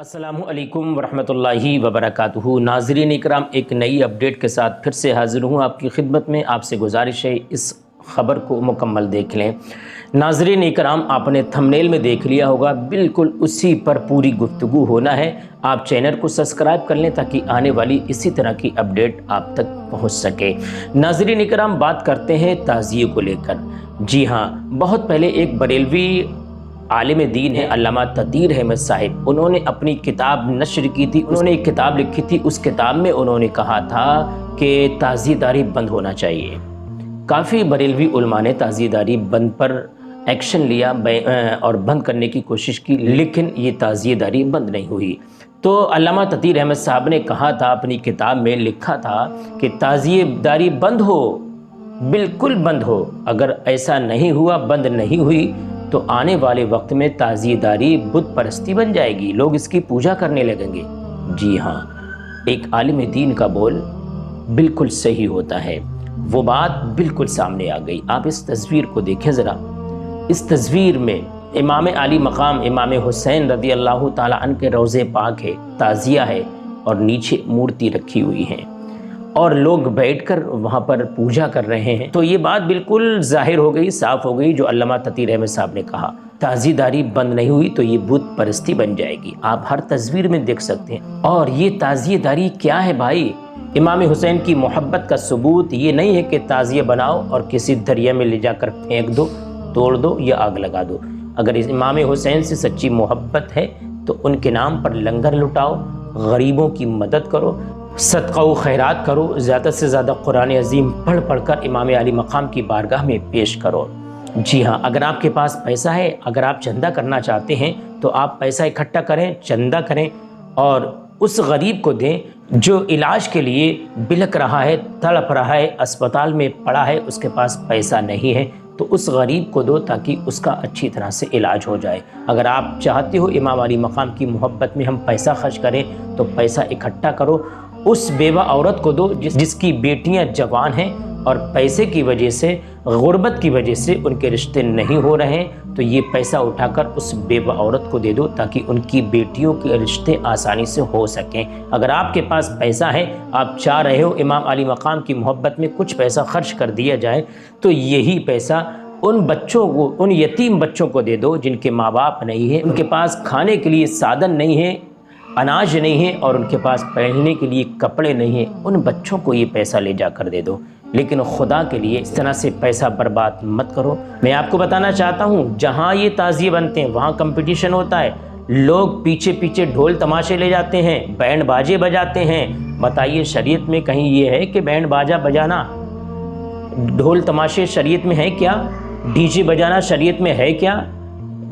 अस्सलामु अलैकुम वरहमतुल्लाहि वबरकातुहू। नाज़रीन इकराम, एक नई अपडेट के साथ फिर से हाज़िर हूँ आपकी खिदमत में। आपसे गुजारिश है इस ख़बर को मुकम्मल देख लें। नाज़रीन इकराम, आपने थंबनेल में देख लिया होगा, बिल्कुल उसी पर पूरी गुफ्तगू होना है। आप चैनल को सब्सक्राइब कर लें ताकि आने वाली इसी तरह की अपडेट आप तक पहुँच सके। नाज़रीन इकराम, बात करते हैं ताज़िये को लेकर। जी हाँ, बहुत पहले एक बरेलवी आलिम दीन है अल्लामा ततीर अहमद साहिब, उन्होंने अपनी किताब नशर की थी। उन्होंने एक किताब लिखी थी, उस किताब में उन्होंने कहा था कि ताज़ियेदारी बंद होना चाहिए। काफ़ी बरेलवी उलमा ने ताज़ियेदारी बंद पर एक्शन लिया और बंद करने की कोशिश की, लेकिन ये ताज़ियेदारी बंद नहीं हुई। तो अल्लामा ततीर अहमद साहब ने कहा था, अपनी किताब में लिखा था कि ताज़ियेदारी बंद हो, बिल्कुल बंद हो। अगर ऐसा नहीं हुआ, बंद नहीं हुई, तो आने वाले वक्त में ताज़ियेदारी बुत परस्ती बन जाएगी, लोग इसकी पूजा करने लगेंगे। जी हाँ, एक आलिम दीन का बोल बिल्कुल सही होता है। वो बात बिल्कुल सामने आ गई। आप इस तस्वीर को देखें ज़रा। इस तस्वीर में इमाम आली मकाम इमाम हुसैन रज़ी अल्लाह ताला अन्हु के रोज़े पाक है, ताज़िया है और नीचे मूर्ति रखी हुई है और लोग बैठकर वहाँ पर पूजा कर रहे हैं। तो ये बात बिल्कुल ज़ाहिर हो गई, साफ़ हो गई, जो अल्लामा ततीर अहमद साहब ने कहा। ताज़ियेदारी बंद नहीं हुई तो ये बुत परस्ती बन जाएगी। आप हर तस्वीर में देख सकते हैं। और ये ताज़ियेदारी क्या है भाई? इमाम हुसैन की मोहब्बत का सबूत ये नहीं है कि ताज़िया बनाओ और किसी दरिया में ले जाकर फेंक दो, तोड़ दो या आग लगा दो। अगर इमाम हुसैन से सच्ची मोहब्बत है तो उनके नाम पर लंगर लुटाओ, गरीबों की मदद करो, सदका व खैरात करो, ज़्यादा से ज़्यादा कुरान अज़ीम पढ़ कर इमाम आली मकाम की बारगाह में पेश करो। जी हाँ, अगर आपके पास पैसा है, अगर आप चंदा करना चाहते हैं तो आप पैसा इकट्ठा करें, चंदा करें और उस गरीब को दें जो इलाज के लिए बिलख रहा है, तड़प रहा है, अस्पताल में पड़ा है, उसके पास पैसा नहीं है, तो उस गरीब को दो ताकि उसका अच्छी तरह से इलाज हो जाए। अगर आप चाहते हो इमाम अली मकाम की मोहब्बत में हम पैसा खर्च करें, तो पैसा इकट्ठा करो, उस बेवा औरत को दो जिसकी बेटियां जवान हैं और पैसे की वजह से, गुर्बत की वजह से उनके रिश्ते नहीं हो रहे हैं, तो ये पैसा उठाकर उस बेवा औरत को दे दो ताकि उनकी बेटियों के रिश्ते आसानी से हो सकें। अगर आपके पास पैसा है, आप चाह रहे हो इमाम अली मकाम की मोहब्बत में कुछ पैसा खर्च कर दिया जाए, तो यही पैसा उन बच्चों को, उन यतीम बच्चों को दे दो जिनके माँ बाप नहीं है, उनके पास खाने के लिए साधन नहीं है, अनाज नहीं है और उनके पास पहनने के लिए कपड़े नहीं हैं। उन बच्चों को ये पैसा ले जाकर दे दो। लेकिन खुदा के लिए इस तरह से पैसा बर्बाद मत करो। मैं आपको बताना चाहता हूँ, जहाँ ये ताज़िये बनते हैं वहाँ कंपटीशन होता है, लोग पीछे पीछे ढोल तमाशे ले जाते हैं, बैंड बाजे बजाते हैं। बताइए, शरीयत में कहीं ये है कि बैंड बाजा बजाना, ढोल तमाशे शरीयत में है क्या? डीजे बजाना शरीयत में है क्या?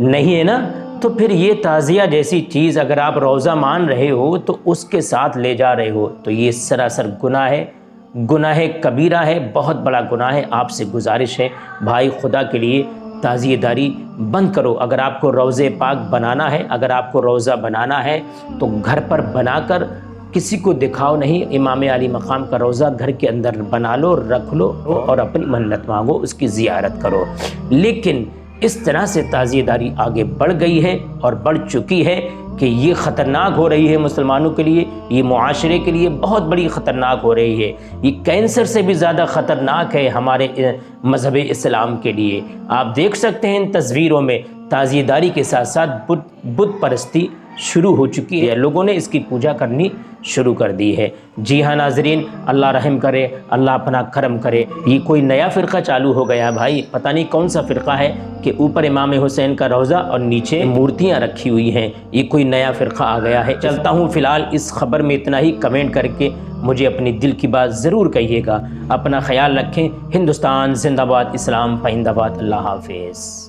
नहीं है ना। तो फिर ये ताज़िया जैसी चीज़ अगर आप रोज़ा मान रहे हो तो उसके साथ ले जा रहे हो, तो ये सरासर गुनाह है, गुनाह कबीरा है, बहुत बड़ा गुनाह है। आपसे गुजारिश है भाई, खुदा के लिए ताज़ियेदारी बंद करो। अगर आपको रोज़े पाक बनाना है, अगर आपको रोज़ा बनाना है तो घर पर बनाकर किसी को दिखाओ नहीं। इमाम अली मकाम का रोज़ा घर के अंदर बना लो, रख लो और अपनी मन्नत मांगो, उसकी ज़ियारत करो। लेकिन इस तरह से ताज़ियेदारी आगे बढ़ गई है और बढ़ चुकी है कि ये ख़तरनाक हो रही है मुसलमानों के लिए, ये मुआशरे के लिए बहुत बड़ी ख़तरनाक हो रही है। ये कैंसर से भी ज़्यादा ख़तरनाक है हमारे मज़हब इस्लाम के लिए। आप देख सकते हैं इन तस्वीरों में ताज़ियेदारी के साथ साथ बुत परस्ती शुरू हो चुकी है, लोगों ने इसकी पूजा करनी शुरू कर दी है। जी हाँ नाजरीन, अल्लाह रहम करे, अल्लाह अपना करम करे। ये कोई नया फ़िरका चालू हो गया भाई, पता नहीं कौन सा फ़िरका है कि ऊपर इमाम हुसैन का रोज़ा और नीचे मूर्तियाँ रखी हुई हैं। ये कोई नया फ़िरका आ गया है। चलता हूँ फ़िलहाल इस ख़बर में इतना ही। कमेंट करके मुझे अपनी दिल की बात ज़रूर कहिएगा। अपना ख्याल रखें। हिंदुस्तान जिंदाबाद, इस्लाम पाइंदाबाद। अल्लाह हाफ़िज़।